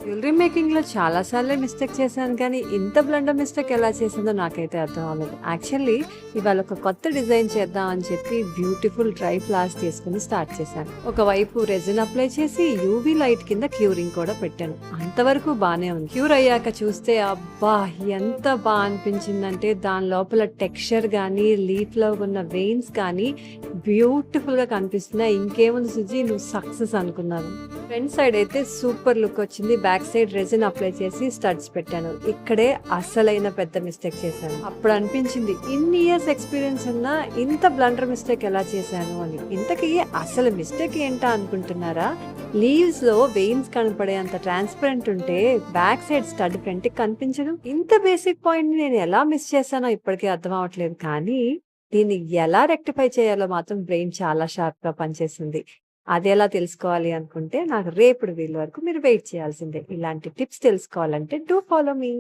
Jewellery మేకింగ్‌లో చాలా సార్లే mistake చేశాను కానీ, ఇంత బ్లండర్ మిస్టేక్ ఎలా చేశానో నాకైతే అర్థం అవ్వలేదు. యాక్చువల్లీ ఇవాళ ఒక కొత్త డిజైన్ చేద్దాం అని చెప్పి బ్యూటిఫుల్ డ్రై ఫ్లవర్స్ తీసుకొని స్టార్ట్ చేశాను. ఒకవైపు రెజిన్ అప్లై చేసి యూవీ లైట్ కింద క్యూరింగ్ కూడా పెట్టాను. అంతవరకు బానే ఉంది. క్యూర్ అయ్యాక చూస్తే అబ్బా! ఎంత అనిపించిందంటే దాని లోపల టెక్స్చర్ గానీ, లీఫ్ లో ఉన్న వెయిన్స్ కానీ బ్యూటిఫుల్ గా కనిపిస్తున్నాయి. ఇంకేముంది సుజి, నువ్వు సక్సెస్ అనుకున్నాను. ఫ్రంట్ సైడ్ అయితే సూపర్ లుక్ వచ్చింది. బ్యాక్ సైడ్ రెజిన్ అప్లై చేసి స్టడ్స్ పెట్టాను. ఇక్కడే అసలైన పెద్ద మిస్టేక్ చేశాను. అప్పుడు అనిపించింది ఇన్ని ఇయర్స్ ఎక్స్పీరియన్స్ ఉన్నా ఇంత బ్లండర్ మిస్టేక్ ఎలా చేశాను అని. ఇంతకీ అసలు మిస్టేక్ ఏంటా అనుకుంటున్నారా? లీవ్స్ లో వెయిన్స్ కనపడే అంత ట్రాన్స్పరెంట్ ఉంటే బ్యాక్ సైడ్ స్టడ్ ఫ్రంట్ కనిపించదు. ఇంత బేసిక్ పాయింట్ ని నేను ఎలా మిస్ చేశానో ఇప్పటికీ అర్థం అవట్లేదు. కానీ దీన్ని ఎలా రెక్టిఫై చేయాలో మాత్రం బ్రెయిన్ చాలా షార్ప్ గా పనిచేసింది. అదెలా తెలుసుకోవాలి అనుకుంటే నాకు రేపటి వీలు వరకు మీరు వెయిట్ చేయాల్సిందే. ఇలాంటి టిప్స్ తెలుసుకోవాలంటే డూ ఫాలో మీ.